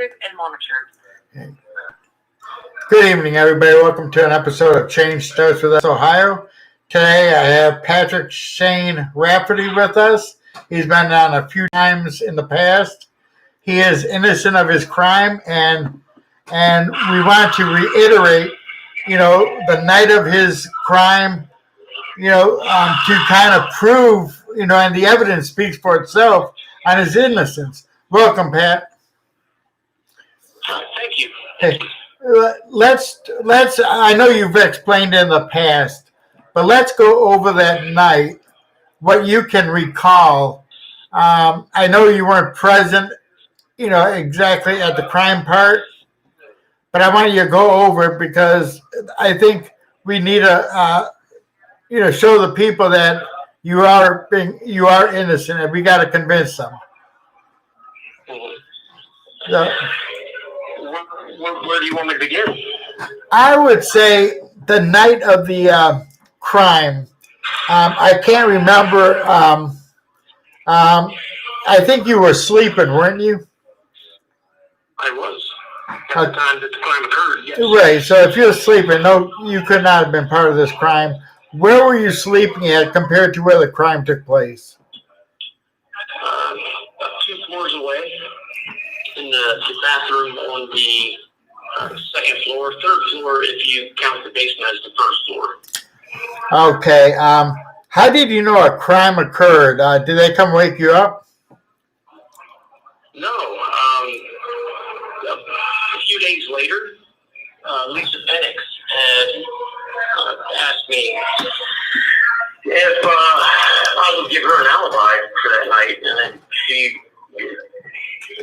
recorded and monitored. Good evening, everybody. Welcome to an episode of Change Starts With Us, Ohio. Today I have Patrick Shane Rafferty with us. He's been on a few times in the past. He is innocent of his crime, and we want to reiterate, the night of his crime, to kind of prove, and the evidence speaks for itself on his innocence. Welcome, Pat. Thank you. Hey, let's. I know you've explained in the past, but let's go over that night. What you can recall. I know you weren't present, exactly at the crime part, but I want you to go over it because I think we need to, show the people that you are innocent, and we got to convince them. Where do you want me to begin? I would say the night of the crime. I can't remember. I think you were sleeping, weren't you? I was. At the time that the crime occurred, yes. Right. So if you're sleeping, no, you could not have been part of this crime. Where were you sleeping at compared to where the crime took place? About 2 floors away in the bathroom on the second floor, third floor if you count the basement as the first floor. Okay. How did you know a crime occurred? Did they come wake you up? No. A few days later, Lisa Penix had asked me if I would give her an alibi for that night, and then she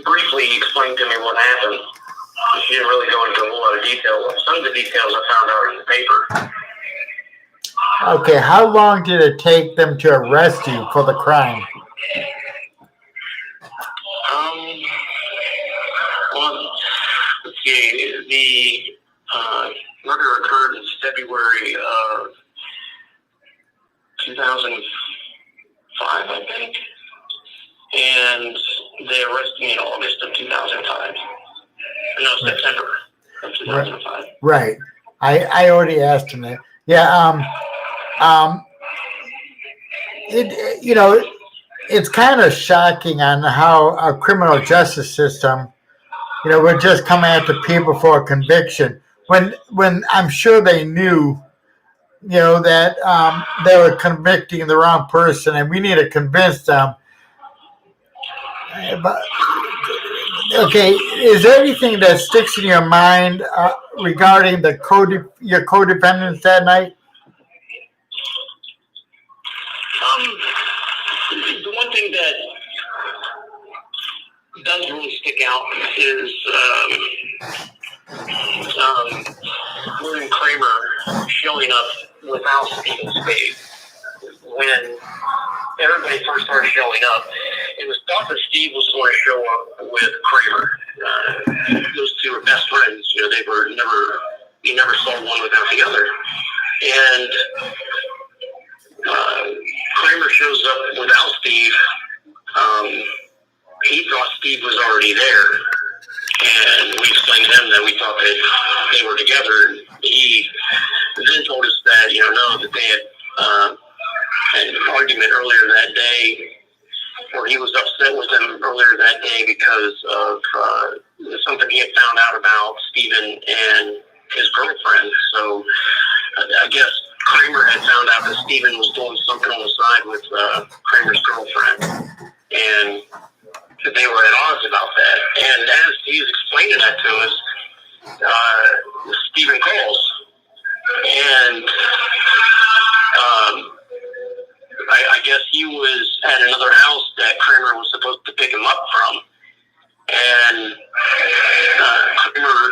briefly explained to me what happened. She didn't really go into a whole lot of detail. Some of the details I found out in the paper. Okay, how long did it take them to arrest you for the crime? Well, let's see. The murder occurred in February of 2005, I think, and they arrested me in August of 2005. No, September of 2005. Right. I already asked him that. Yeah. It's kind of shocking on how our criminal justice system, would just come after people for a conviction when I'm sure they knew, that they were convicting the wrong person, and we need to convince them. But okay, is there anything that sticks in your mind regarding your co-defendants that night? The one thing that does really stick out is William Kramer showing up without Stephen Spade. When everybody first started showing up, it was thought that Steve was going to show up with Kramer. Those two were best friends. They were you never saw one without the other. And Kramer shows up without Steve. He thought Steve was already there, and we explained to him that we thought that they were together. He then told us that that they had an argument earlier that day, or he was upset with him earlier that day because of something he had found out about Stephen and his girlfriend. So I guess Kramer had found out that Stephen was doing something on the side with Kramer's girlfriend, and that they were at odds about that. And as he was explaining that to us, Stephen calls, and I guess he was at another house that Kramer was supposed to pick him up from. And Kramer,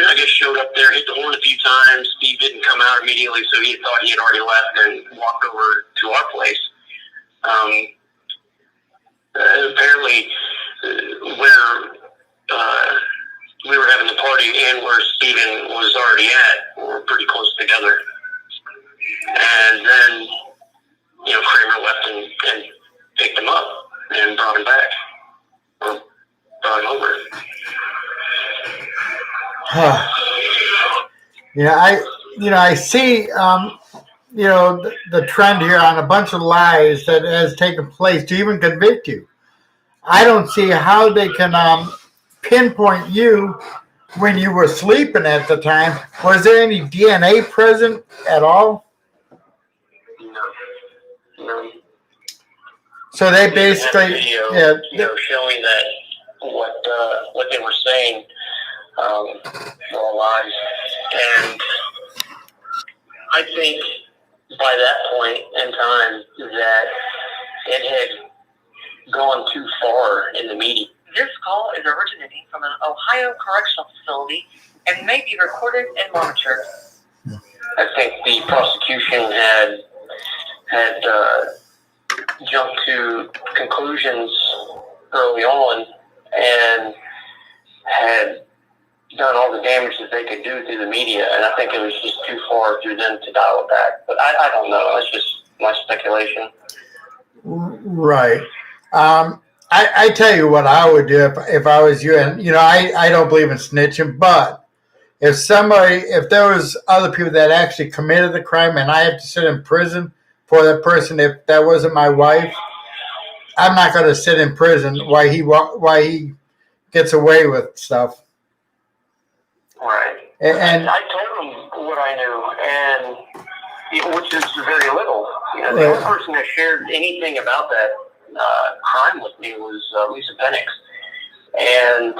I guess, showed up there, hit the horn a few times. Steve didn't come out immediately, so he thought he had already left and walked over to our place. Apparently, where we were having the party and where Stephen was already at were pretty close together. And then, Kramer left and picked him up and brought him back, or brought him over. I see, the trend here on a bunch of lies that has taken place to even convict you. I don't see how they can pinpoint you when you were sleeping at the time. Was there any DNA present at all? No. So they basically, video, showing that what they were saying were all lies, and I think by that point in time that it had gone too far in the media. This call is originating from an Ohio correctional facility and may be recorded and monitored. I think the prosecution had jumped to conclusions early on and had done all the damage that they could do through the media, and I think it was just too far through them to dial it back. But I don't know. That's just my speculation. Right. I tell you what I would do if I was you, and I don't believe in snitching, but if there was other people that actually committed the crime and I had to sit in prison for that person, if that wasn't my wife, I'm not going to sit in prison while he gets away with stuff. Right. And I told him what I knew, and which is very little. The only person that shared anything about that crime with me was Lisa Penix, and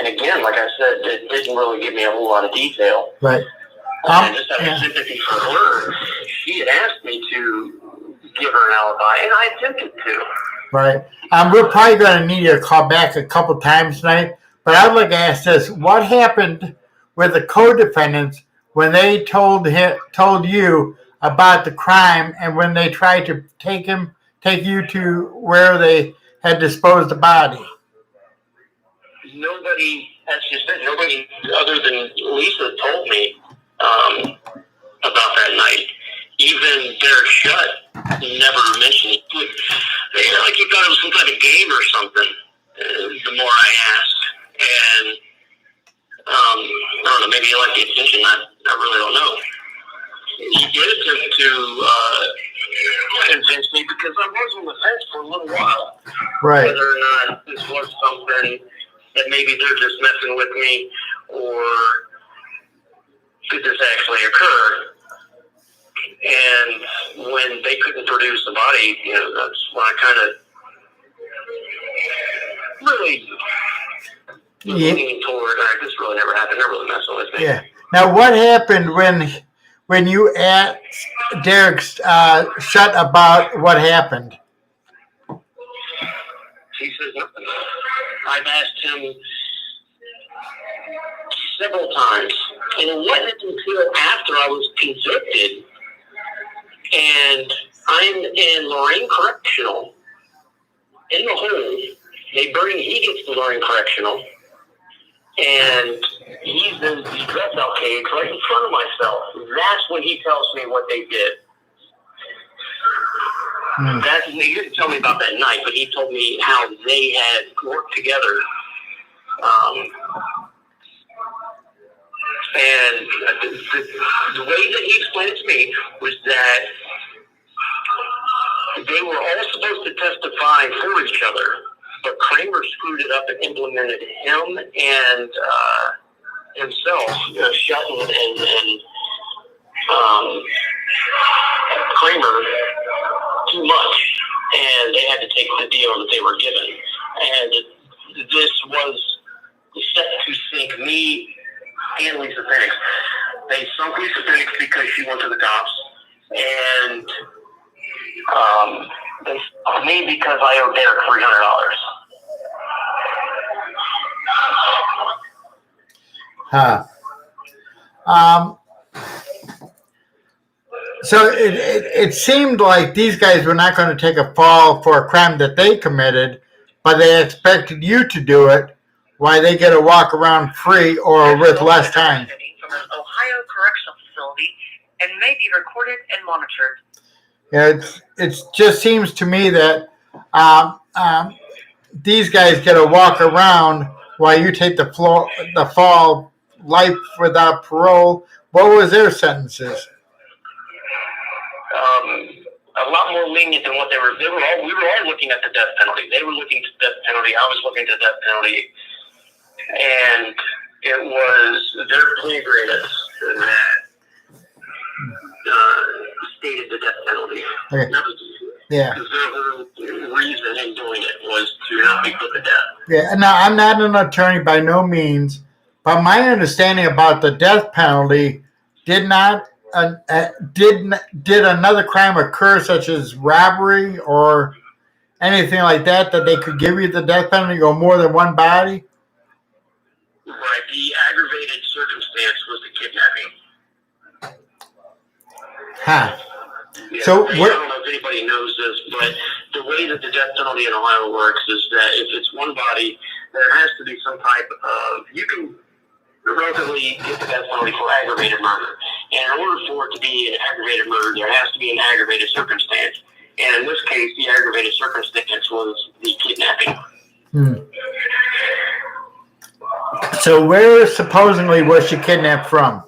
again, like I said, it didn't really give me a whole lot of detail. Right. I just have sympathy for her. She had asked me to give her an alibi, and I attempted to. Right. We're probably going to need you to call back a couple times tonight, but I'd like to ask this: what happened with the co-defendants when they told you about the crime, and when they tried to take you to where they had disposed the body? Nobody, as you said, nobody other than Lisa told me about that night. Even Derek Shutt never mentioned it. Like he thought it was some kind of game or something, the more I asked. And I don't know, maybe he liked the attention. I really don't know. He did attempt to convince me, because I was on the fence for a little while. Right. Whether or not this was something that maybe they're just messing with me, or did this actually occur? And when they couldn't produce the body, that's when I kind of really leaning toward, all right, this really never happened. They're really messing with me. Yeah. Now, what happened when you asked Derek Shutt about what happened? He says nothing. I've asked him several times, and it wasn't until after I was convicted, and I'm in Lorraine Correctional, in the hole. He gets to Lorraine Correctional, and he's in the dress-out cage right in front of my cell. That's when he tells me what they did. He didn't tell me about that night, but he told me how they had worked together. And the way that he explained it to me was that they were all supposed to testify for each other, but Kramer screwed it up and implemented him and himself, Shelton and Kramer, too much, and they had to take the deal that they were given. And this was set to sink me and Lisa Penix. They sunk Lisa Penix because she went to the cops, and they sunk me because I owed Derek $300. So it seemed like these guys were not going to take a fall for a crime that they committed, but they expected you to do it. Why they get to walk around free or with less time? From an Ohio correctional facility and may be recorded and monitored. Yeah, it just seems to me that these guys get to walk around while you take the fall life without parole. What was their sentences? A lot more lenient than what they were. We were all looking at the death penalty. They were looking at the death penalty. I was looking at the death penalty, and it was their plea agreements that stated the death penalty. Okay. Yeah. Because their whole reason in doing it was to not be put to death. Yeah. Now, I'm not an attorney by no means, but my understanding about the death penalty did another crime occur, such as robbery or anything like that they could give you the death penalty, or more than one body? Right. The aggravated circumstance was the kidnapping. Huh. Yeah, So I don't know if anybody knows this, but the way that the death penalty in Ohio works is that if it's one body, there has to be some type of, you can relatively get the death penalty for aggravated murder. And in order for it to be an aggravated murder, there has to be an aggravated circumstance. And in this case, the aggravated circumstance was the kidnapping. So where supposedly was she kidnapped from?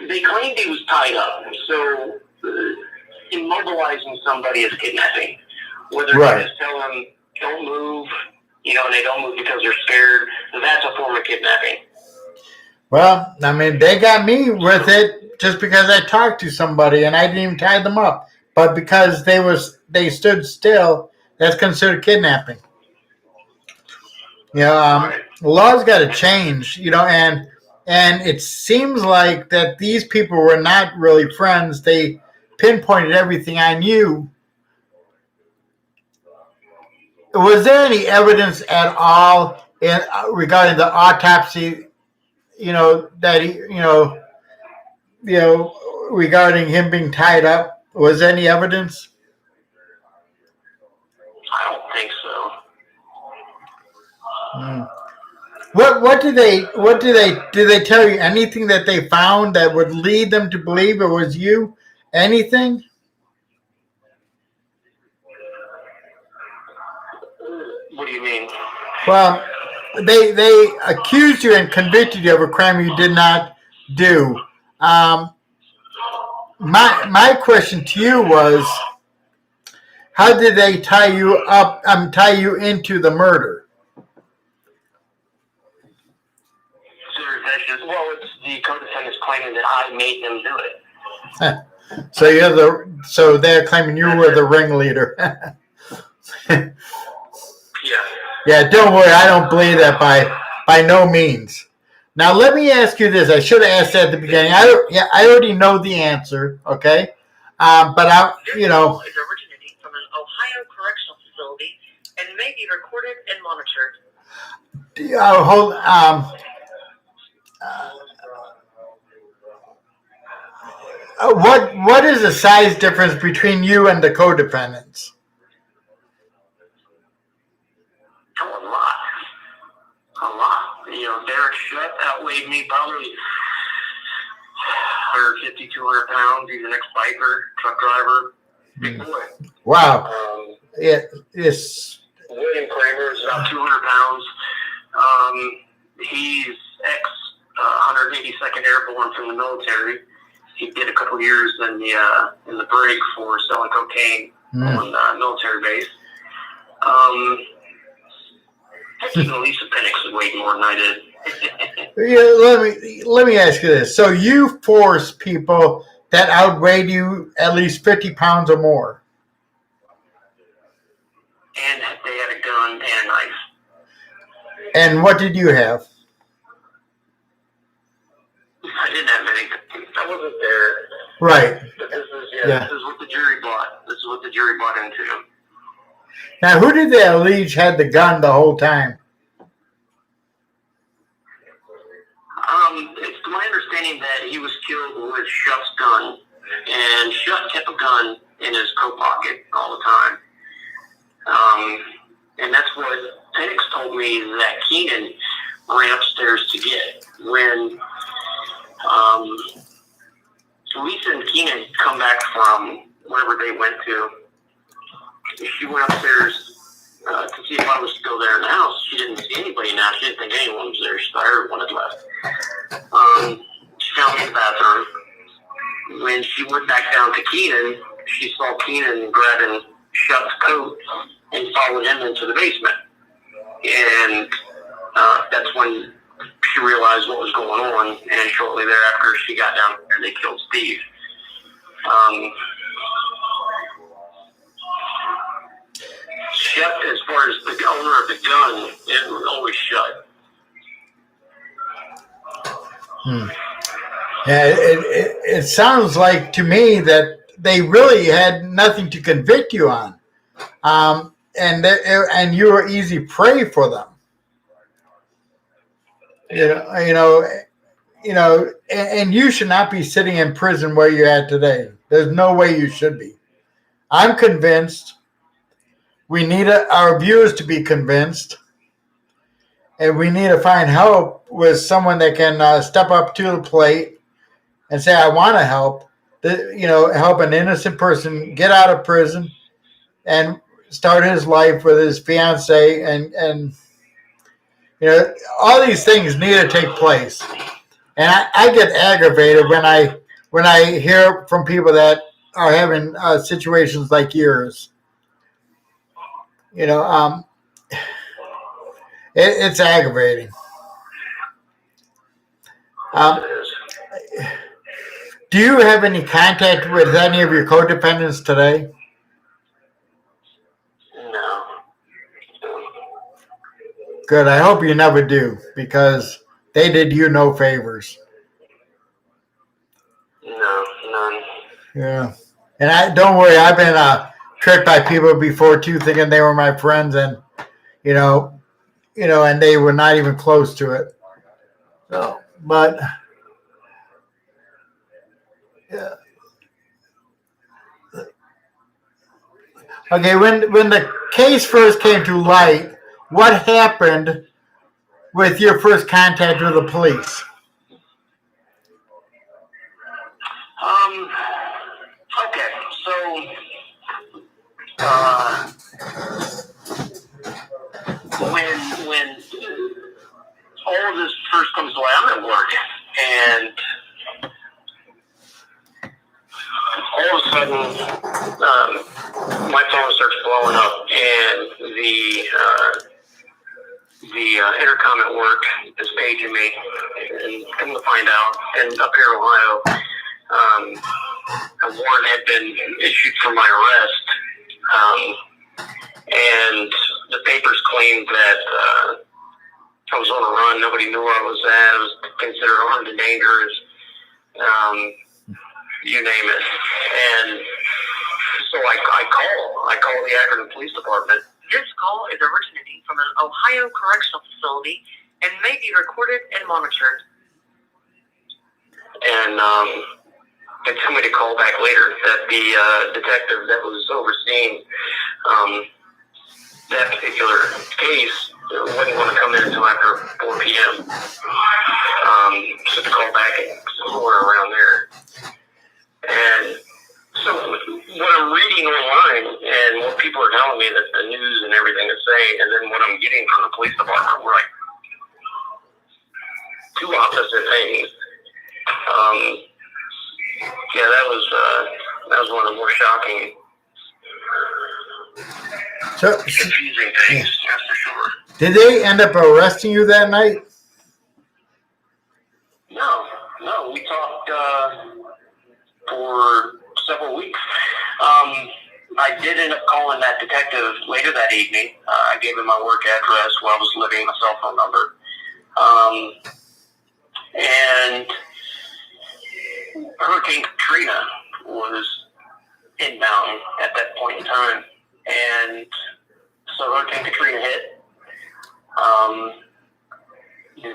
They claimed he was tied up. So immobilizing somebody is kidnapping. Whether they just tell them, don't move, and they don't move because they're scared, that's a form of kidnapping. Well, I mean, they got me with it just because I talked to somebody and I didn't even tie them up. But because they stood still, that's considered kidnapping. The law's got to change, and it seems like that these people were not really friends. They pinpointed everything on you. Was there any evidence at all regarding the autopsy? Regarding him being tied up. Was there any evidence? I don't think so. What did they tell you? Anything that they found that would lead them to believe it was you? Anything? What do you mean? Well, they accused you and convicted you of a crime you did not do. My question to you was, how did they tie you up? Tie you into the murder? Well, it's the co-defendants claiming that I made them do it. So they're claiming you were the ringleader. Yeah. Yeah, don't worry. I don't believe that by no means. Now, let me ask you this. I should have asked that at the beginning. I already know the answer, okay? But This call is originating from an Ohio correctional facility and may be recorded and monitored. What is the size difference between you and the co-defendants? A lot. Derek Shutt outweighed me probably 150, 200 pounds. He's an ex-biker, truck driver, big boy. Wow. It's William Kramer is about 200 pounds. He's ex-182nd Airborne from the military. He did a couple years in the break for selling cocaine on military base. I think even Lisa Penix weighed more than I did. let me ask you this. So you force people that outweighed you at least 50 pounds or more. And they had a gun and a knife. And what did you have? I didn't have any. I wasn't there. Right. But this is what the jury bought. This is what the jury bought into. Now, who did they allege had the gun the whole time? It's my understanding that he was killed with Shutt's gun, and Shutt kept a gun in his coat pocket all the time. And that's what Penix told me that Keenan ran upstairs to get when Lisa and Keenan come back from wherever they went to. She went upstairs to see if I was still there in the house. She didn't see anybody now. She didn't think anyone was there. She thought everyone had left. She found me in the bathroom. When she went back down to Keenan, she saw Keenan grabbing Shep's coat and followed him into the basement. And that's when she realized what was going on. And shortly thereafter, she got down and they killed Steve. Shep, as far as the owner of the gun, it was always shut. Yeah, it sounds like to me that they really had nothing to convict you on, and you were easy prey for them. And you should not be sitting in prison where you're at today. There's no way you should be. I'm convinced. We need our viewers to be convinced, and we need to find help with someone that can step up to the plate and say, I want to help, help an innocent person get out of prison and start his life with his fiance. And all these things need to take place. And I get aggravated when I hear from people that are having situations like yours. It's aggravating. Do you have any contact with any of your co-defendants today? No. Good. I hope you never do, because they did you no favors. No, none. Yeah. And don't worry, I've been tricked by people before too, thinking they were my friends, and and they were not even close to it. So, but yeah. Okay, when the case first came to light, what happened with your first contact with the police? Okay, so when all of this first comes to light, I'm at work, and all of a sudden, my phone starts blowing up, and the intercom at work is paging me, and come to find out, and up here in Ohio, a warrant had been issued for my arrest, and the papers claimed that I was on a run. Nobody knew where I was at. I was considered armed and dangerous. You name it. And so I call the Akron Police Department. This call is originating from an Ohio correctional facility and may be recorded and monitored. And told me to call back later that the detective that was overseeing that particular case wouldn't want to come in until after 4 p.m. So to call back and somewhere around there. And so what I'm reading online and what people are telling me that the news and everything is saying, and then what I'm getting from the police department were like two opposite things. Yeah, that was one of the more shocking, confusing things, that's for sure. Did they end up arresting you that night? No, we talked for several weeks. I did end up calling that detective later that evening. I gave him my work address where I was living, my cell phone number. And Hurricane Katrina was inbound at that point in time. And so Hurricane Katrina hit.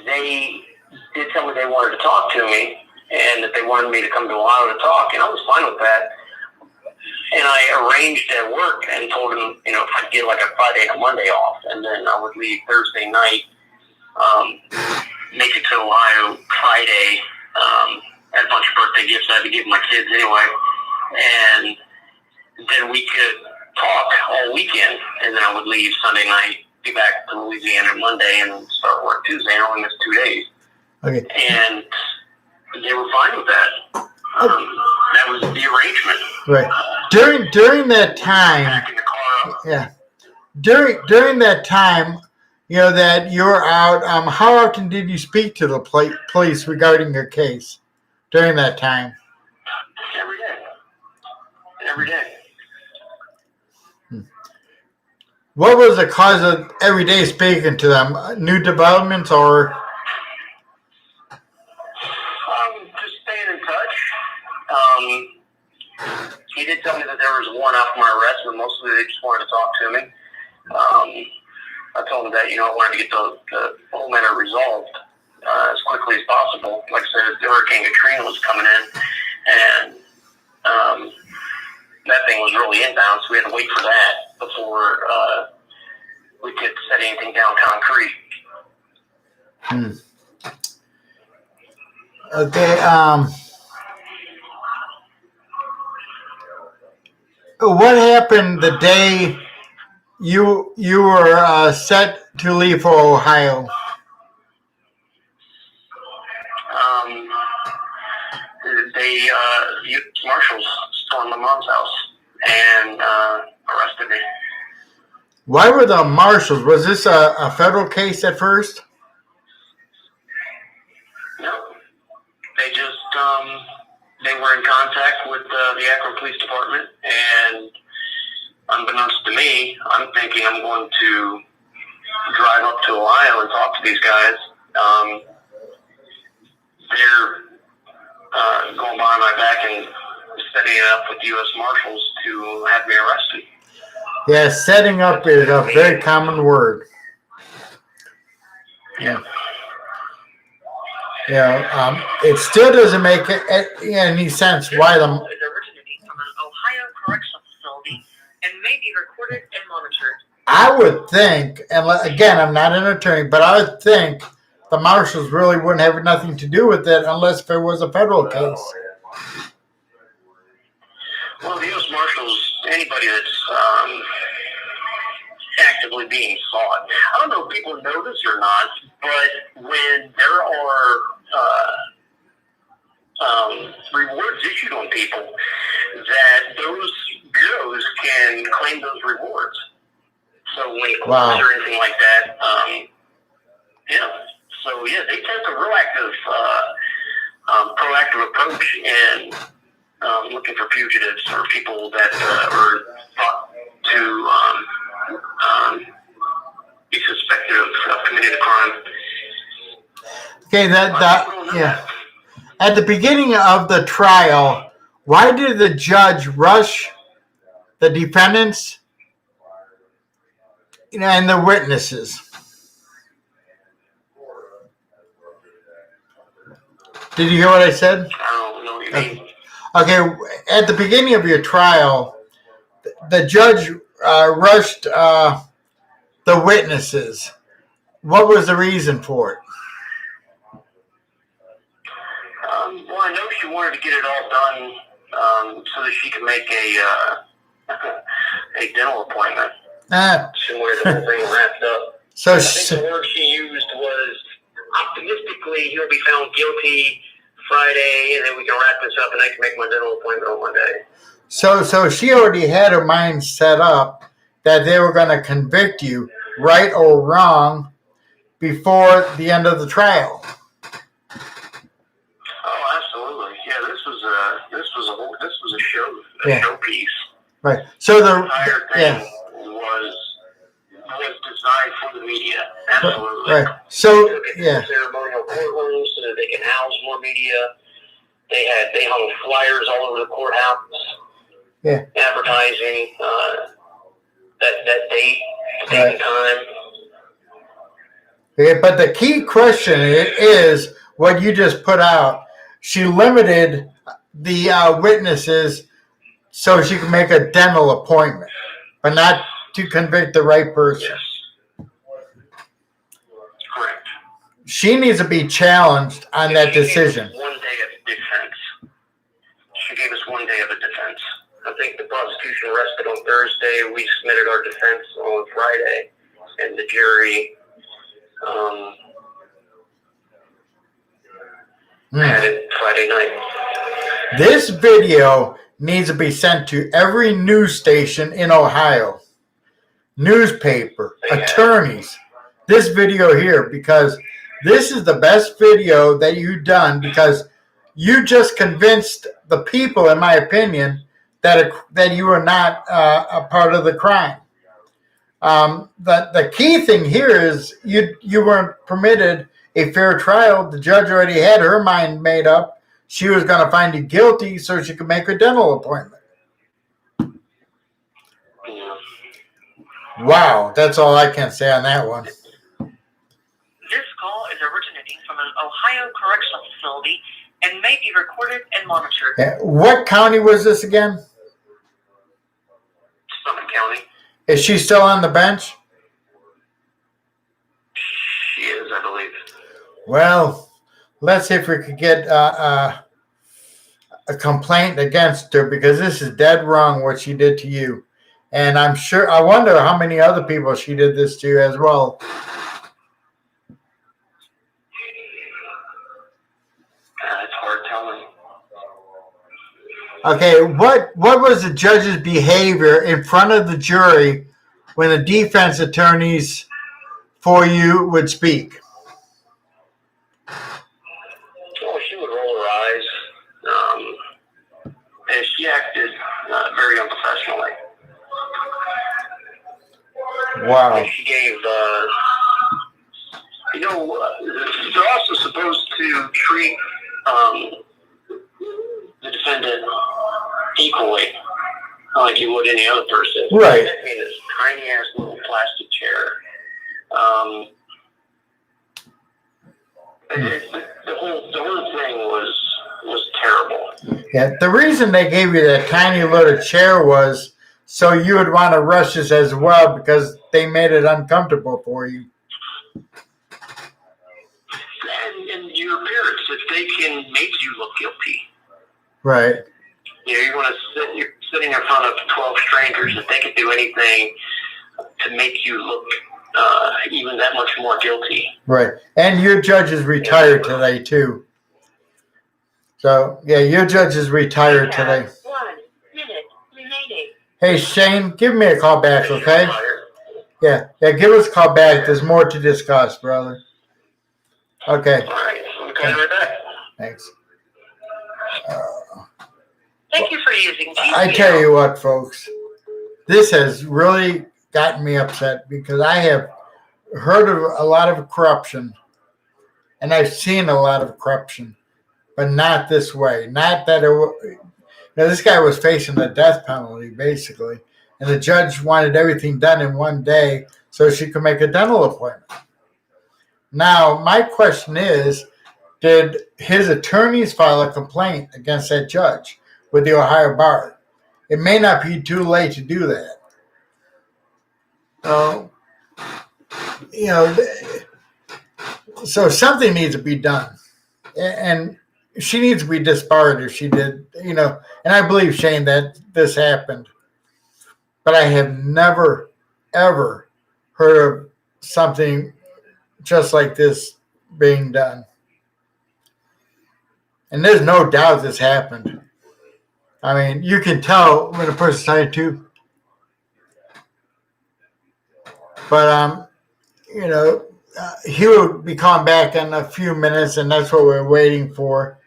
They did tell me they wanted to talk to me and that they wanted me to come to Ohio to talk, and I was fine with that. And I arranged at work and told him, if I'd get like a Friday and a Monday off, and then I would leave Thursday night, make it to Ohio Friday, had a bunch of birthday gifts I had to give my kids anyway. And then we could talk all weekend, and then I would leave Sunday night, be back to Louisiana Monday, and start work Tuesday. I only missed 2 days. Okay. And they were fine with that. That was the arrangement. Right. During that time, Packing the car up. yeah. During that time, that you were out. How often did you speak to the police regarding your case during that time? Every day. Every day. What was the cause of every day speaking to them? New developments or? Just staying in touch. He did tell me that there was one after my arrest, but mostly they just wanted to talk to me. I told him that, I wanted to get the whole matter resolved as quickly as possible. Like I said, the Hurricane Katrina was coming in, and that thing was really inbound, so we had to wait for that before we could set anything down concrete. Okay. What happened the day you were set to leave for Ohio? They marshals stormed my mom's house and arrested me. Why were the marshals? Was this a federal case at first? No, they just they were in contact with the Akron Police Department, and unbeknownst to me, I'm thinking I'm going to drive up to Ohio and talk to these guys. They're going behind my back and setting it up with U.S. Marshals to have me arrested. Yeah, setting up is a very common word. Yeah. Yeah, it still doesn't make any sense why the. Is originating from an Ohio correctional facility and may be recorded and monitored. I would think, and again, I'm not an attorney, but I would think the marshals really wouldn't have nothing to do with it unless if it was a federal case. Well, the U.S. Marshals, anybody that's actively being sought, I don't know if people know this or not, but when there are rewards issued on people, that those bureaus can claim those rewards. So when Wow. or anything like that, So yeah, they take a real active, proactive approach in looking for fugitives or people that are thought to be suspected of committing a crime. Okay, yeah. At the beginning of the trial, why did the judge rush the defendants and the witnesses? Did you hear what I said? I don't know what you mean. Okay, at the beginning of your trial, the judge rushed the witnesses. What was the reason for it? Well, I know she wanted to get it all done so that she could make a dental appointment. She wanted the whole thing wrapped up. So I think the word she used was, optimistically, he'll be found guilty Friday, and then we can wrap this up, and I can make my dental appointment on Monday. So she already had her mind set up that they were going to convict you, right or wrong, before the end of the trial. Oh, absolutely. Yeah, this was a show, showpiece. Right. So the entire thing was designed for the media. Absolutely. Right. So ceremonial courtrooms so that they can house more media. They hung flyers all over the courthouse. Yeah. Advertising that date, and time. Yeah, but the key question is what you just put out. She limited the witnesses so she could make a dental appointment, but not to convict the right person. Yes. Correct. She needs to be challenged on that decision. 1 day of defense. She gave us 1 day of a defense. I think the prosecution rested on Thursday. We submitted our defense on Friday, and the jury had it Friday night. This video needs to be sent to every news station in Ohio, newspaper, attorneys. This video here, because this is the best video that you've done, because you just convinced the people, in my opinion, that you are not a part of the crime. The key thing here is you weren't permitted a fair trial. The judge already had her mind made up. She was going to find you guilty so she could make a dental appointment. Yeah. Wow, that's all I can say on that one. This call is originating from an Ohio correctional facility and may be recorded and monitored. What county was this again? Summit County. Is she still on the bench? She is, I believe. Well, let's see if we could get a complaint against her, because this is dead wrong what she did to you. And I wonder how many other people she did this to as well. It's hard telling. Okay, what was the judge's behavior in front of the jury when the defense attorneys for you would speak? Well, she would roll her eyes, and she acted very unprofessionally. Wow. She gave, they're also supposed to treat the defendant equally, like you would any other person. Right. I mean, this tiny ass little plastic chair. The whole thing was terrible. Yeah, the reason they gave you that tiny little chair was so you would want to rush this as well, because they made it uncomfortable for you. And your appearance, if they can make you look guilty. Right. You want to you're sitting in front of 12 strangers, if they could do anything to make you look even that much more guilty. Right. And your judge is retired today, too. So, yeah, your judge is retired today. 1 minute remaining. Hey, Shane, give me a call back, okay? Yeah, give us a call back. There's more to discuss, brother. Okay. All right. We'll call you right back. Thanks. Thank you for using GTL. I tell you what, folks, this has really gotten me upset, because I have heard of a lot of corruption, and I've seen a lot of corruption, but not this way. Not that this guy was facing the death penalty, basically, and the judge wanted everything done in 1 day so she could make a dental appointment. Now, my question is, did his attorneys file a complaint against that judge with the Ohio Bar? It may not be too late to do that. So something needs to be done. And she needs to be disbarred if she did, and I believe, Shane, that this happened. But I have never, ever heard of something just like this being done. And there's no doubt this happened. I mean, you can tell when a person's trying to. But, he will be calling back in a few minutes, and that's what we're waiting for.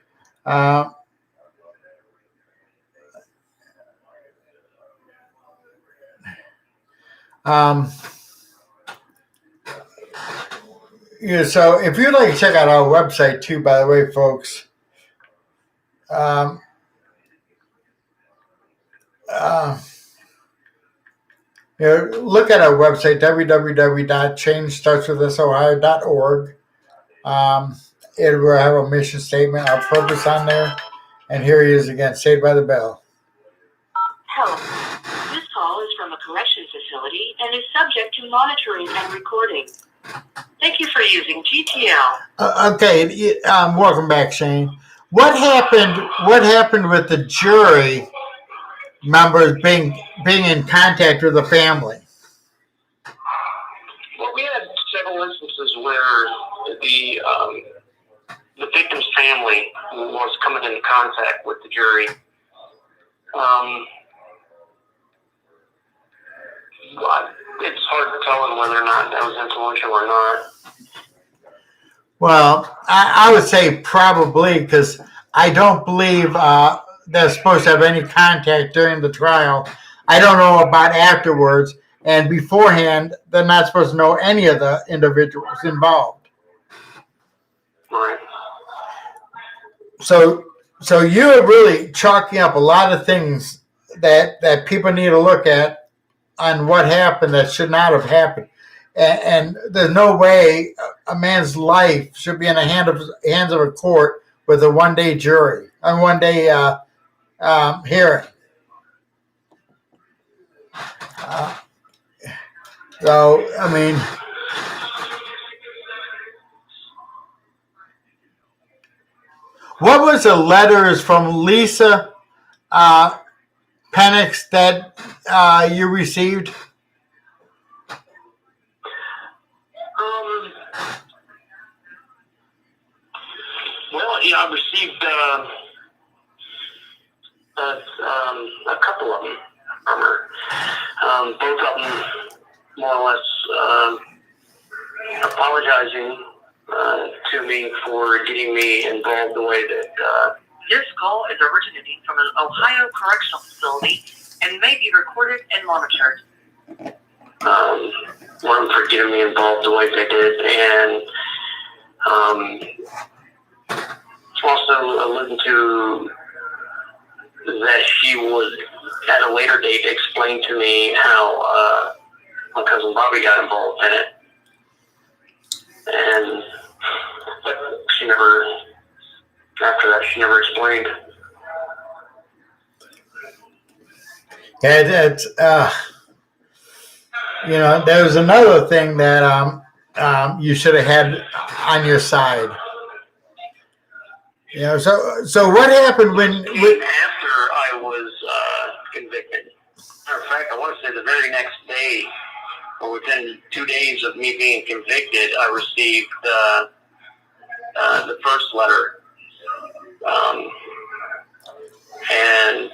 So if you'd like to check out our website too, by the way, folks, look at our website, www.changestartswithusohio.org. It will have a mission statement, our purpose on there, and here he is again, Saved by the Bell. Hello. This call is from a correction facility and is subject to monitoring and recording. Thank you for using GTL. Okay, welcome back, Shane. What happened? What happened with the jury members being in contact with the family? Well, we had several instances where the victim's family was coming into contact with the jury. It's hard to tell them whether or not that was influential or not. Well, I would say probably, because I don't believe they're supposed to have any contact during the trial. I don't know about afterwards, and beforehand, they're not supposed to know any of the individuals involved. Right. So you're really chalking up a lot of things that people need to look at on what happened that should not have happened. And there's no way a man's life should be in the hands of a court with a one-day jury, a one-day hearing. So, I mean, what was the letters from Lisa Penix that you received? Well, yeah, I received a couple of them from her. Both of them more or less apologizing to me for getting me involved the way that... This call is originating from an Ohio correctional facility and may be recorded and monitored. One for getting me involved the way they did, and also alluding to that she would, at a later date, explain to me how my cousin Bobby got involved in it. And she never, after that, she never explained. Yeah, that's, there was another thing that you should have had on your side. So what happened when After I was convicted. Matter of fact, I want to say the very next day, or within 2 days of me being convicted, I received the first letter. And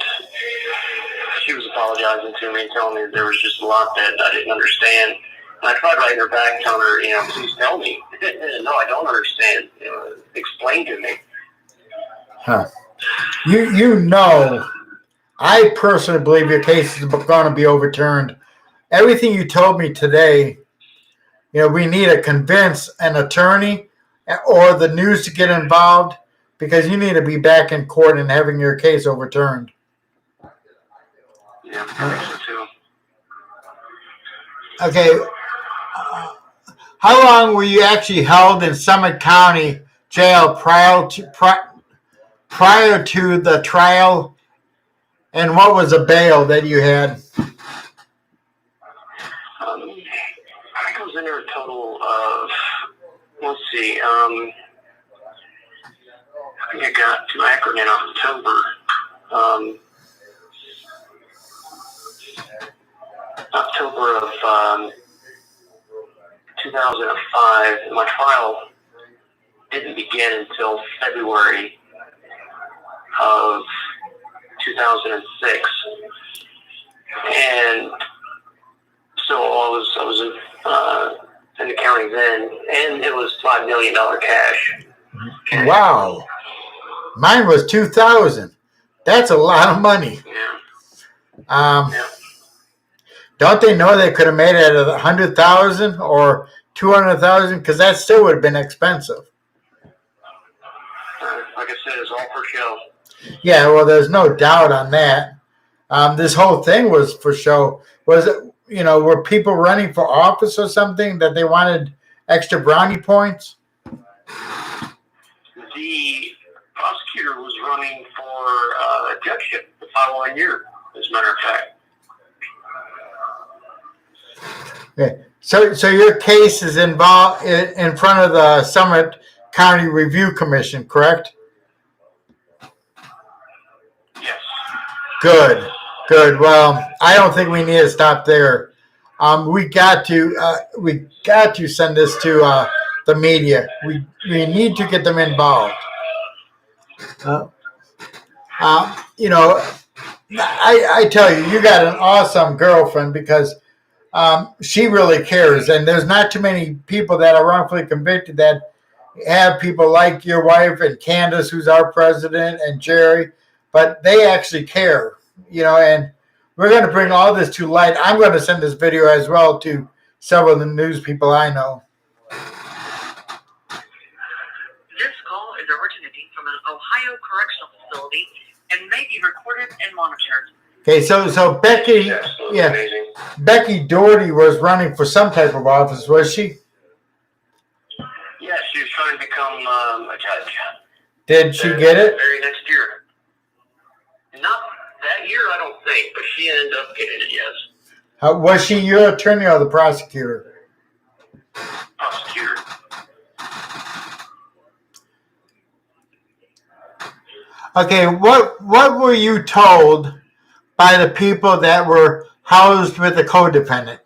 she was apologizing to me, telling me there was just a lot that I didn't understand. And I tried writing her back, telling her, please tell me. No, I don't understand. Explain to me. Huh. I personally believe your case is going to be overturned. Everything you told me today, we need to convince an attorney or the news to get involved, because you need to be back in court and having your case overturned. Yeah, I think so too. Okay. How long were you actually held in Summit County Jail prior to the trial, and what was the bail that you had? I think I was in there a total of, let's see, I think I got to Akron in October. October of 2005. My trial didn't begin until February of 2006, and so I was in the county then, and it was $5 million cash. Wow, mine was $2,000. That's a lot of money. Yeah. Yeah. Don't they know they could have made it at $100,000 or $200,000? Because that still would have been expensive. Like I said, it's all for show. Yeah, well, there's no doubt on that. This whole thing was for show. Was it, were people running for office or something that they wanted extra brownie points? The prosecutor was running for a judgeship the following year, as a matter of fact. Okay. So your case is involved in front of the Summit County Review Commission, correct? Good, good. Well, I don't think we need to stop there. We got to send this to the media. We need to get them involved. Uh, you know, I tell you, you got an awesome girlfriend because she really cares, and there's not too many people that are wrongfully convicted that have people like your wife and Candace, who's our president, and Jerry, but they actually care, and we're going to bring all this to light. I'm going to send this video as well to several of the news people I know. This call is originating from an Ohio correctional facility and may be recorded and monitored. Okay, so Becky, Amazing. Becky Doherty was running for some type of office, was she? Yeah, she was trying to become a judge. Did she get it? Very next year. Not that year, I don't think, but she ended up getting it, yes. Was she your attorney or the prosecutor? Prosecutor. Okay, what were you told by the people that were housed with the co-defendant?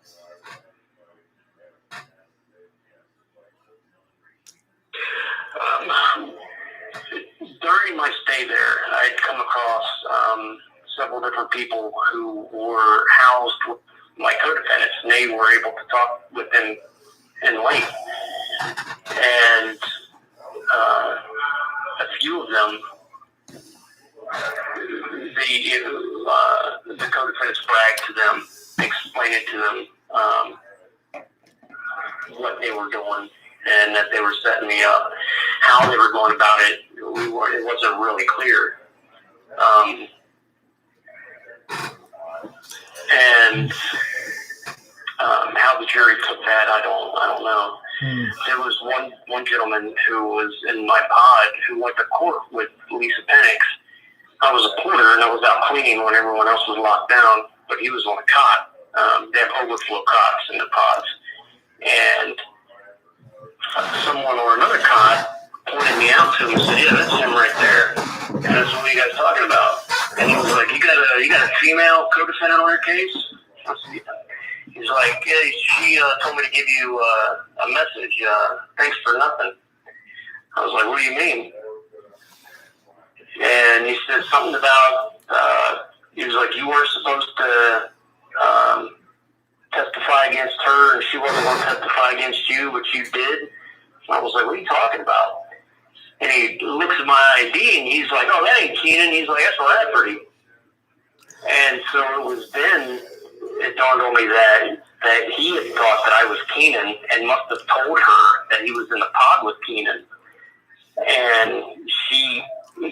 During my stay there, I'd come across several different people who were housed with my co-defendants, and they were able to talk with them in length. And a few of them, the co-defendants bragged to them, explained to them what they were doing and that they were setting me up. How they were going about it, it wasn't really clear. And how the jury took that, I don't know. There was one gentleman who was in my pod who went to court with Lisa Penix. I was a porter and I was out cleaning when everyone else was locked down, but he was on a cot. They have overflow cots in the pods. And someone or another cot pointed me out to him and said, "Yeah, that's him right there." And I said, "What are you guys talking about?" And he was like, "You got a female co-defendant on your case?" I said, "Yeah." He's like, "Yeah, she told me to give you a message. Thanks for nothing." I was like, "What do you mean?" And he said something about, he was like, "You weren't supposed to testify against her, and she wasn't going to testify against you, but you did." And I was like, "What are you talking about?" And he looks at my ID, and he's like, "Oh, that ain't Keenan." He's like, "That's Rafferty." And so it was then it dawned on me that he had thought that I was Keenan and must have told her that he was in the pod with Keenan. And she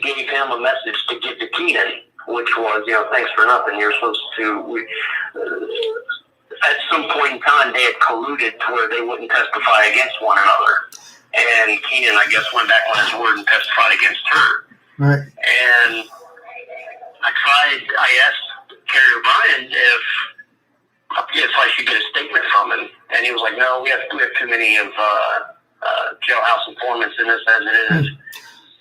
gave him a message to give to Keenan, which was, "Thanks for nothing. You're supposed to..." At some point in time, they had colluded to where they wouldn't testify against one another. And Keenan, I guess, went back on his word and testified against her. Right. And I asked Kerry O'Brien if I should get a statement from him. And he was like, "No, we have too many of jailhouse informants in this as it is."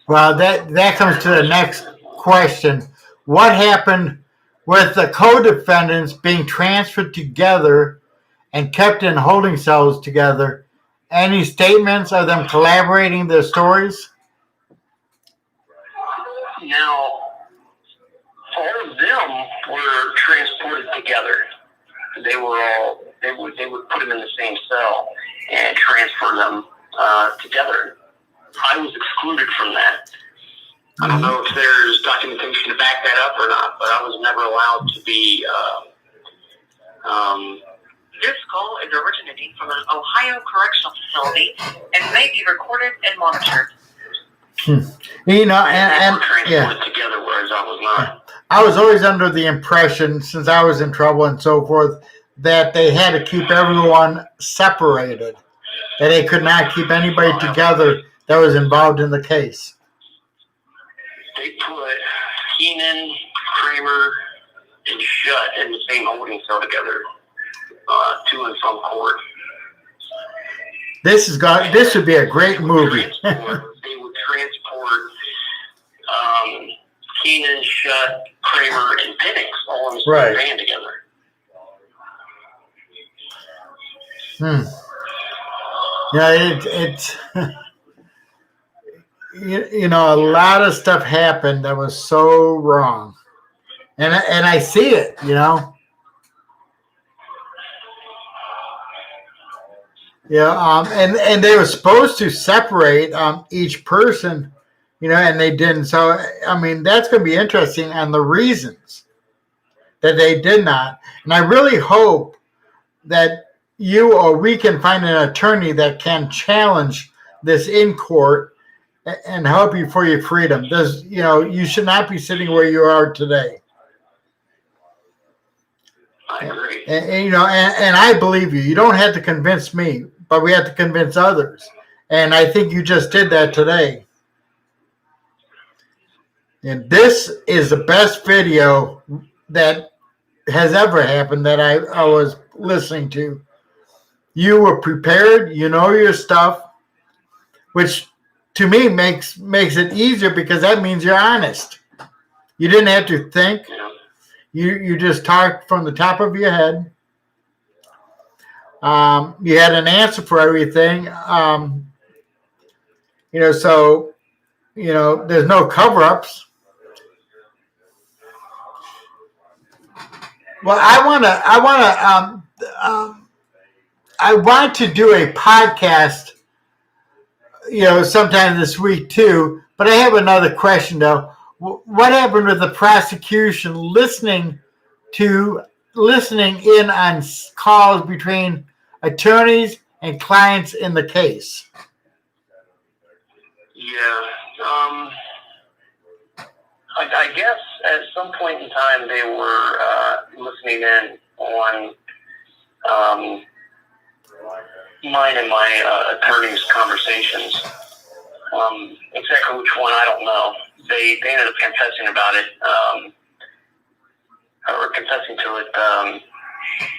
Well, that comes to the next question. What happened with the co-defendants being transferred together and kept in holding cells together? Any statements of them collaborating their stories? Now, all of them were transported together. They would put them in the same cell and transfer them together. I was excluded from that. I don't know if there's documentation to back that up or not, but I was never allowed to be. This call is originating from an Ohio correctional facility and may be recorded and monitored. They were transported together, whereas I was not. I was always under the impression, since I was in trouble and so forth, that they had to keep everyone separated, that they could not keep anybody together that was involved in the case. They put Keenan, Kramer, and Shutt in the same holding cell together, to and from court. This would be a great movie. They would transport Keenan, Shutt, Kramer, and Penix all in the Right. same band together. Yeah, it's you know, a lot of stuff happened that was so wrong, and I see it. You know. Yeah, and they were supposed to separate each person, you know, and they didn't. So I mean, that's going to be interesting on the reasons that they did not. And I really hope that you or we can find an attorney that can challenge this in court and help you for your freedom. There's, you know, you should not be sitting where you are today. I agree. And you know, and I believe you. You don't have to convince me, but we have to convince others. And I think you just did that today. And this is the best video that has ever happened that I was listening to. You were prepared. You know your stuff, which to me makes it easier because that means you're honest. You didn't have to think. Yeah. You just talked from the top of your head. You had an answer for everything. You know, so you know there's no cover-ups. Well, I want to do a podcast, you know, sometime this week too. But I have another question though. What happened with the prosecution listening in on calls between attorneys and clients in the case? Yeah. I guess at some point in time they were listening in on mine and my attorney's conversations. Exactly which one, I don't know. They ended up confessing about it, or confessing to it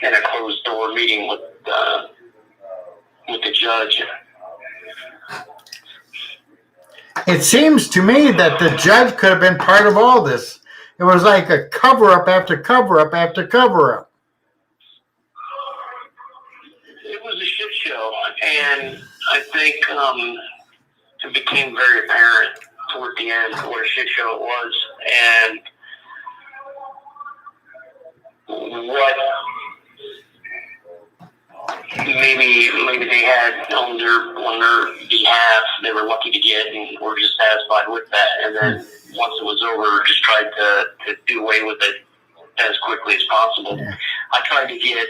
in a closed door meeting with the judge. It seems to me that the judge could have been part of all this. It was like a cover-up after cover-up after cover-up. It was a shit show, and I think it became very apparent toward the end what a shit show it was, and what maybe they had on their behalf they were lucky to get, and were just satisfied with that. And then once it was over, just tried to do away with it as quickly as possible. Yeah. I tried to get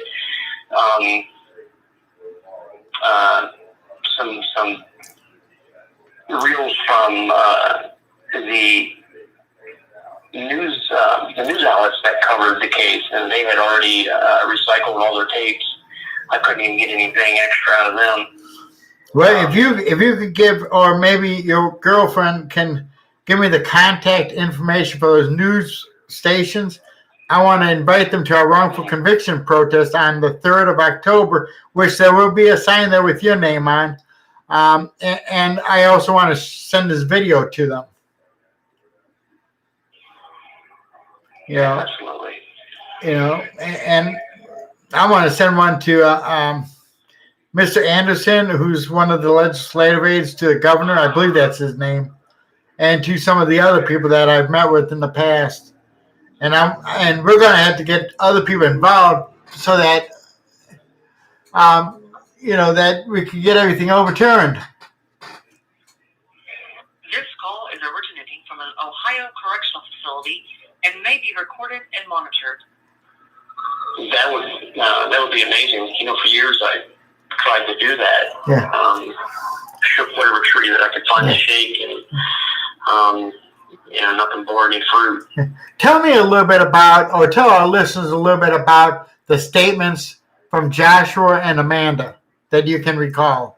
some reels from the news outlets that covered the case, and they had already recycled all their tapes. I couldn't even get anything extra out of them. Well, if you could give, or maybe your girlfriend can give me the contact information for those news stations, I want to invite them to our wrongful conviction protest on the 3rd of October, which there will be a sign there with your name on. And I also want to send this video to them. You know, Absolutely. you know, and I want to send one to Mr. Anderson, who's one of the legislative aides to the governor. I believe that's his name. And to some of the other people that I've met with in the past. And we're going to have to get other people involved so that, you know, that we can get everything overturned. This call is originating from an Ohio correctional facility and may be recorded and monitored. That would be amazing. You know, for years I tried to do that. Yeah. Shook whatever tree that I could find to shake, and you know, nothing bore any fruit. Tell me a little bit about, or tell our listeners a little bit about the statements from Joshua and Amanda that you can recall.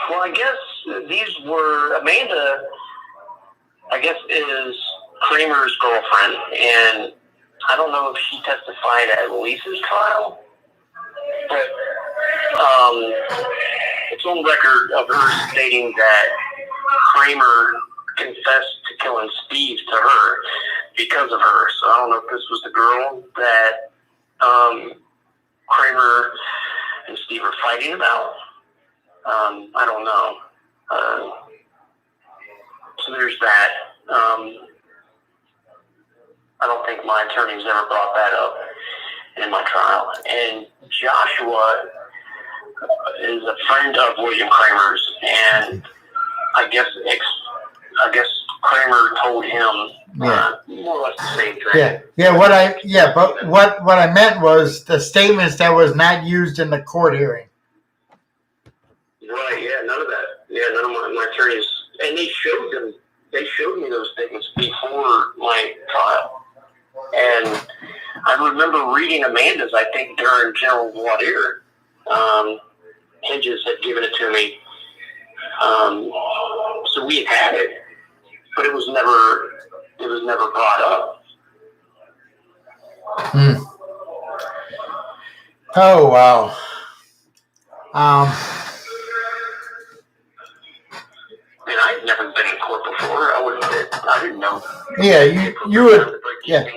Well, I guess these were, Amanda, I guess, is Kramer's girlfriend, and I don't know if she testified at Lisa's trial, but it it's on record of her stating that Kramer confessed to killing Steve to her because of her. So I don't know if this was the girl that Kramer and Steve are fighting about. I don't know. So there's that. I don't think my attorney's ever brought that up in my trial. And Joshua is a friend of William Kramer's, and I guess Kramer told him more or less the same thing. But what I meant was the statements that was not used in the court hearing. Right, yeah, none of that. Yeah, none of my attorneys, and they showed me those statements before my trial. And I remember reading Amanda's, I think, during general voir dire. Hedges had given it to me. So we had it, but it was never brought up. Oh, wow. And I'd never been in court before. I didn't know. Yeah, you would. Yeah.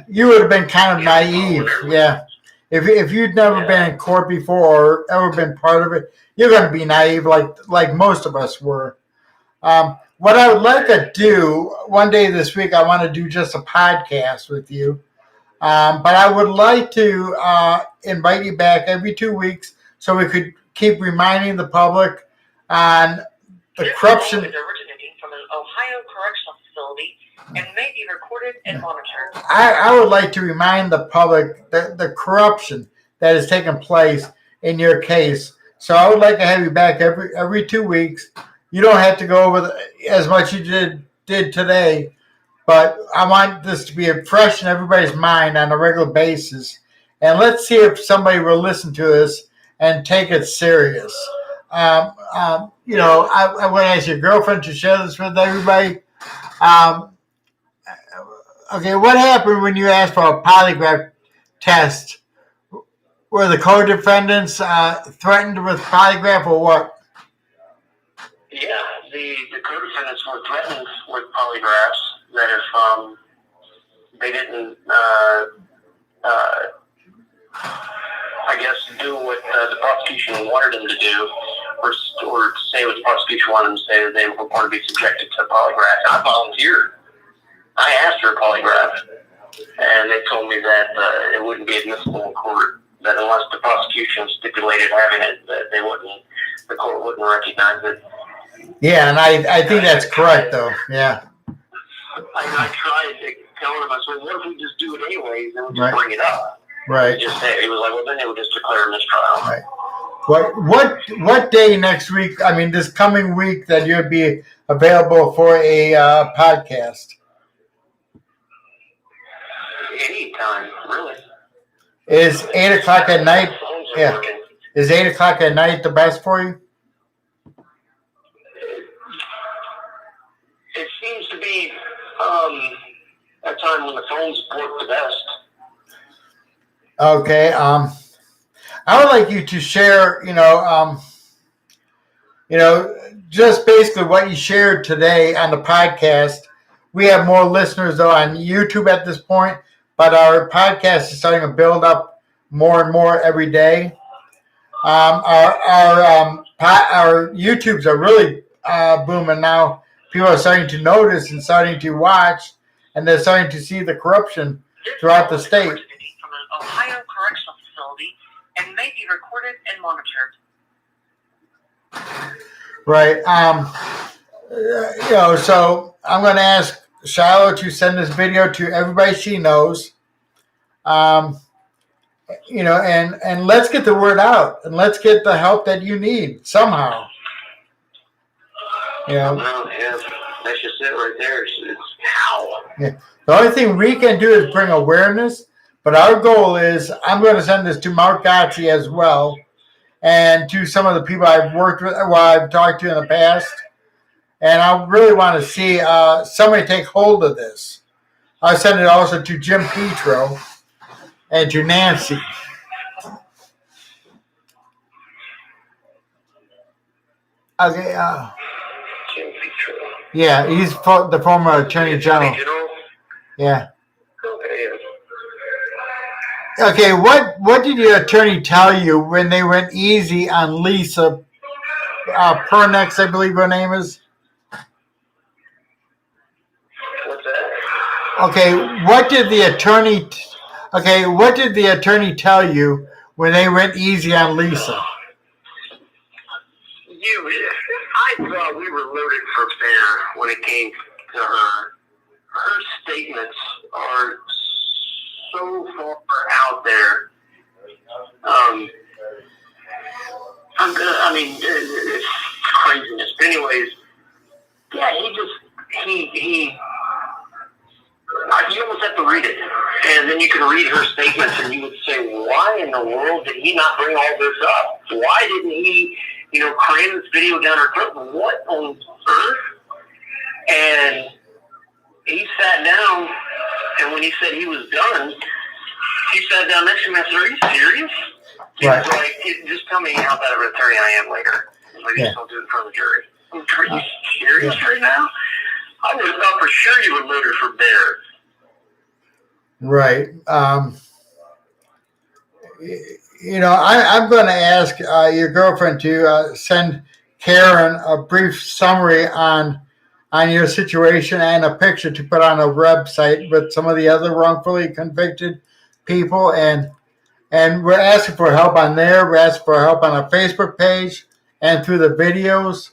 You would have been kind of naive. Yeah. If you'd never been in court before or ever been part of it, you're going to be naive like most of us were. What I would like to do one day this week, I want to do just a podcast with you. But I would like to invite you back every 2 weeks so we could keep reminding the public on the corruption. Is originating from an Ohio correctional facility and may be recorded and monitored. I would like to remind the public the corruption that has taken place in your case. So I would like to have you back every 2 weeks. You don't have to go over as much you did today, but I want this to be fresh in everybody's mind on a regular basis. And let's see if somebody will listen to this and take it serious. I want to ask your girlfriend to share this with everybody. Okay, what happened when you asked for a polygraph test? Were the co-defendants threatened with polygraph or what? Yeah, the co-defendants were threatened with polygraphs that if they didn't, I guess, do what the prosecution wanted them to do, or say what the prosecution wanted them to say, that they were going to be subjected to polygraph. I volunteered. I asked for a polygraph, and they told me that it wouldn't be admissible in court, that unless the prosecution stipulated having it, that the court wouldn't recognize it. Yeah, and I think that's correct, though. Yeah. I tried to tell him, I said, what if we just do it anyways, and we just bring it up? Right. He was like, well, then they would just declare a mistrial. Right. What day next week, this coming week, that you'd be available for a podcast? Anytime, really. Is 8 o'clock at night? Yeah. Is 8 o'clock at night the best for you? It seems to be a time when the phones work the best. Okay. I would like you to share, just basically what you shared today on the podcast. We have more listeners, though, on YouTube at this point, but our podcast is starting to build up more and more every day. Our YouTubes are really booming now. People are starting to notice and starting to watch, and they're starting to see the corruption throughout the state. From an Ohio correctional facility and may be recorded and monitored. Right. So I'm going to ask Shiloh to send this video to everybody she knows. And let's get the word out, and let's get the help that you need somehow. Well, yeah, that's just it right there. It's how. Yeah. The only thing we can do is bring awareness, but our goal is, I'm going to send this to Mark Gotzi as well, and to some of the people I've worked with, I've talked to in the past, and I really want to see somebody take hold of this. I'll send it also to Jim Petro and to Nancy. Okay. Can't be true. Yeah, he's the former Attorney General. Yeah. Okay. Okay. What did your attorney tell you when they went easy on Lisa Pernex, I believe her name is? What's that? Okay. What did the attorney? What did the attorney tell you when they went easy on Lisa? I thought we were loaded for bear when it came to her. Her statements are so far out there. It's craziness. But anyways, yeah, you almost have to read it. And then you can read her statements and you would say, why in the world did he not bring all this up? Why didn't he, cram this video down her throat? What on earth? And he sat down, and when he said he was done, he sat down next to me and said, are you serious? He was like, just tell me how bad of an attorney I am later. Like, just don't do it in front of the jury. Are you serious right now? I would have thought for sure you would load her for bear. Right. I'm going to ask your girlfriend to send Karen a brief summary on your situation and a picture to put on a website with some of the other wrongfully convicted people. And we're asking for help on there. We're asking for help on our Facebook page and through the videos.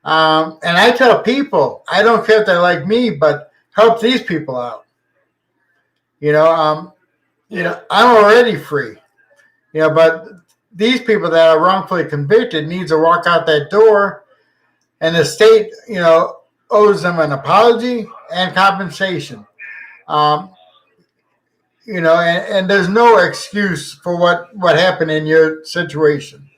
And I tell people, I don't care if they like me, but help these people out. I'm already free. But these people that are wrongfully convicted needs to walk out that door, and the state, owes them an apology and compensation. And there's no excuse for what happened in your situation.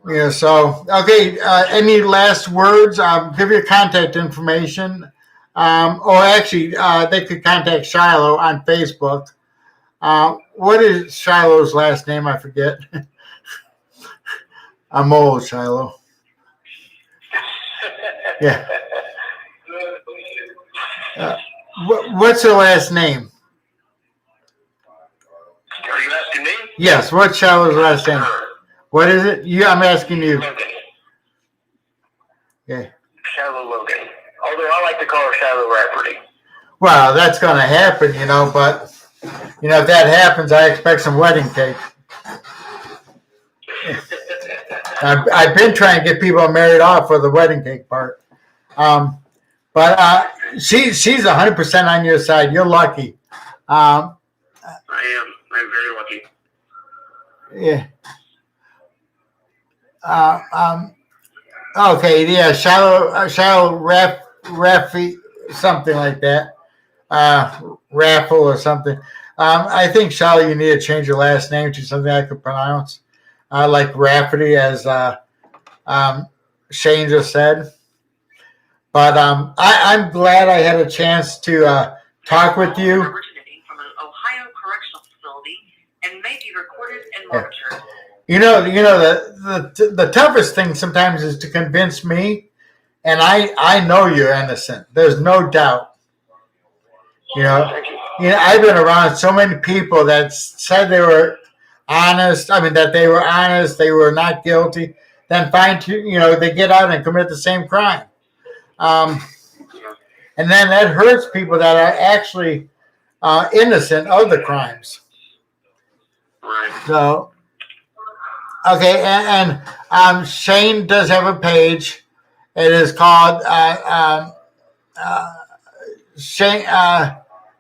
Any last words? Give your contact information. They could contact Shiloh on Facebook. What is Shiloh's last name? I forget. I'm old, Shiloh. Yeah. What's her last name? Are you asking me? Yes. What's Shiloh's last name? What is it? I'm asking you. Logan. Yeah. Shiloh Logan. Although I like to call her Shiloh Rafferty. Well, that's going to happen, but if that happens, I expect some wedding cake. I've been trying to get people married off for the wedding cake part. But she's 100% on your side. You're lucky. I am. I'm very lucky. Yeah. Okay. Yeah. Shiloh Rafferty, something like that. Raffle or something. I think, Shiloh, you need to change your last name to something I could pronounce, like Rafferty, as Shane just said. But I'm glad I had a chance to talk with you. Originating from an Ohio correctional facility and may be recorded and monitored. The toughest thing sometimes is to convince me, and I know you're innocent. There's no doubt. I've been around so many people that said they were honest. That they were honest, they were not guilty. Then they get out and commit the same crime. And then that hurts people that are actually innocent of the crimes. Right. So, okay, and Shane does have a page. It is called Shane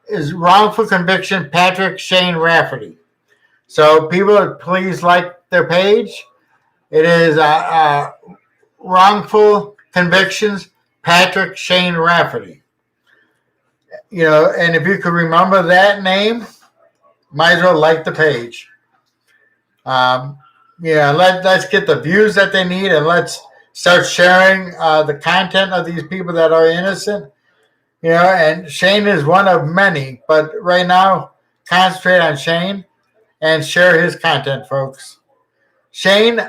is wrongful conviction Patrick Shane Rafferty. So people, please like their page. It is wrongful convictions Patrick Shane Rafferty. And if you could remember that name, might as well like the page. Let's get the views that they need, and let's start sharing the content of these people that are innocent. And Shane is one of many, but right now, concentrate on Shane and share his content, folks. Shane,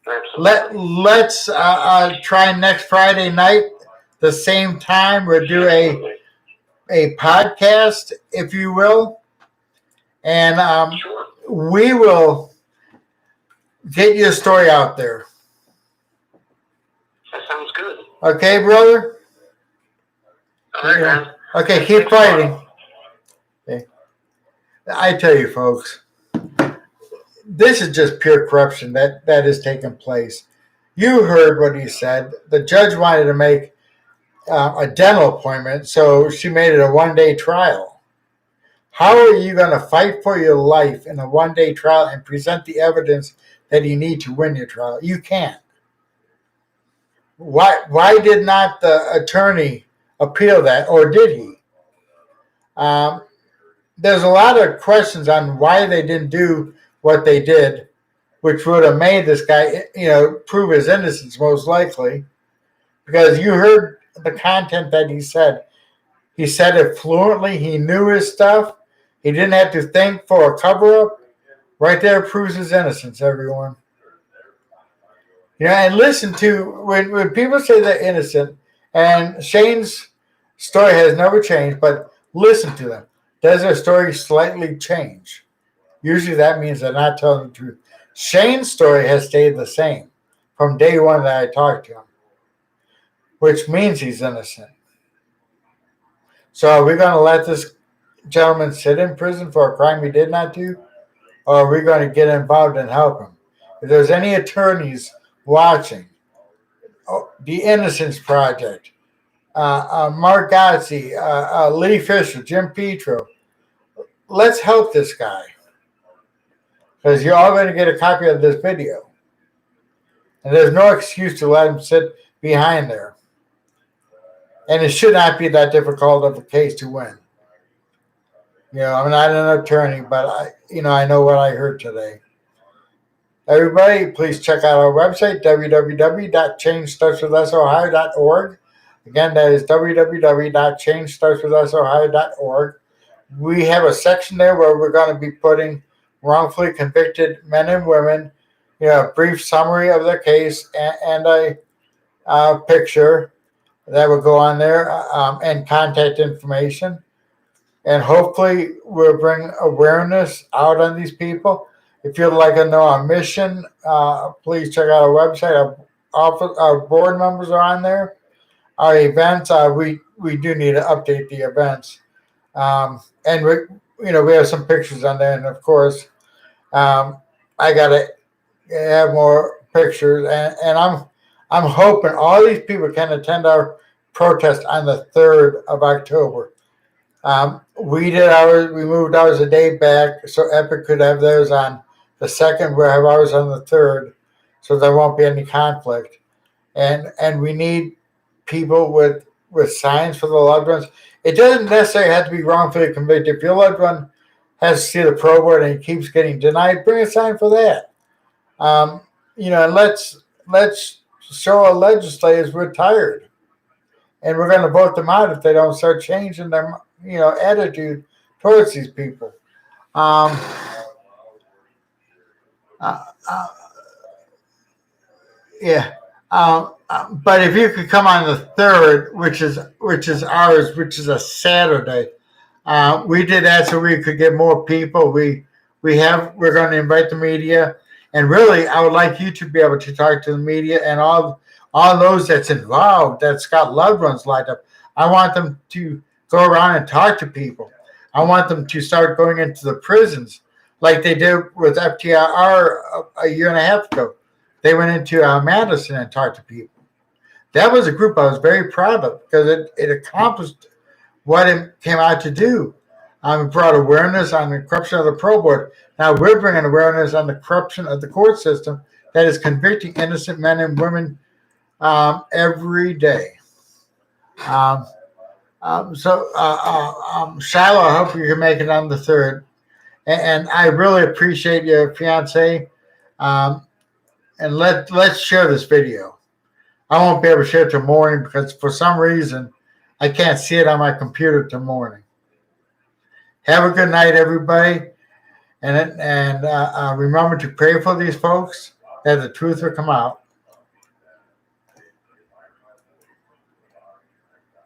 Absolutely. Let's try next Friday night, the same time. We'll do a podcast, if you will, and Sure. we will get your story out there. That sounds good. Okay, brother? All right, man. Okay, keep fighting. Okay. I tell you, folks, this is just pure corruption that is taking place. You heard what he said. The judge wanted to make a dental appointment, so she made it a one-day trial. How are you going to fight for your life in a one-day trial and present the evidence that you need to win your trial? You can't. Why did not the attorney appeal that, or did he? There's a lot of questions on why they didn't do what they did, which would have made this guy, prove his innocence most likely, because you heard the content that he said. He said it fluently. He knew his stuff. He didn't have to think for a cover-up. Right there proves his innocence, everyone. And listen to, when people say they're innocent, and Shane's story has never changed, but listen to them. Does their story slightly change? Usually that means they're not telling the truth. Shane's story has stayed the same from day one that I talked to him, which means he's innocent. So are we going to let this gentleman sit in prison for a crime he did not do? Or are we going to get involved and help him? If there's any attorneys watching, the Innocence Project, Mark Gotzi, Lee Fisher, Jim Petro, let's help this guy. Because you're all going to get a copy of this video. And there's no excuse to let him sit behind there. And it should not be that difficult of a case to win. I'm not an attorney, but I know what I heard today. Everybody, please check out our website, www.changestartswithusohio.org. Again, that is www.changestartswithusohio.org. We have a section there where we're going to be putting wrongfully convicted men and women, a brief summary of their case and a picture that will go on there, and contact information. And hopefully we'll bring awareness out on these people. If you'd like to know our mission, please check out our website. Our board members are on there. Our events, we do need to update the events. And we have some pictures on there. And of course, I got to have more pictures. And I'm hoping all these people can attend our protest on the 3rd of October. We did ours. We moved ours a day back so Epic could have theirs on the 2nd. We'll have ours on the 3rd, so there won't be any conflict. And we need people with signs for the loved ones. It doesn't necessarily have to be wrongfully convicted. If your loved one has to see the pro board and he keeps getting denied, bring a sign for that. And let's show our legislators we're tired, and we're going to vote them out if they don't start changing their attitude towards these people. But if you could come on the 3rd, which is ours, which is a Saturday, we did that so we could get more people. We're going to invite the media, and really, I would like you to be able to talk to the media and all those that's involved, that's got loved ones lined up. I want them to go around and talk to people. I want them to start going into the prisons like they did with FTR a year and a half ago. They went into Madison and talked to people. That was a group I was very proud of because it accomplished what it came out to do. It brought awareness on the corruption of the pro board. Now we're bringing awareness on the corruption of the court system that is convicting innocent men and women every day. Shiloh, I hope you can make it on the 3rd. And I really appreciate your fiance. And let's share this video. I won't be able to share it till morning because for some reason I can't see it on my computer till morning. Have a good night, everybody. And remember to pray for these folks that the truth will come out.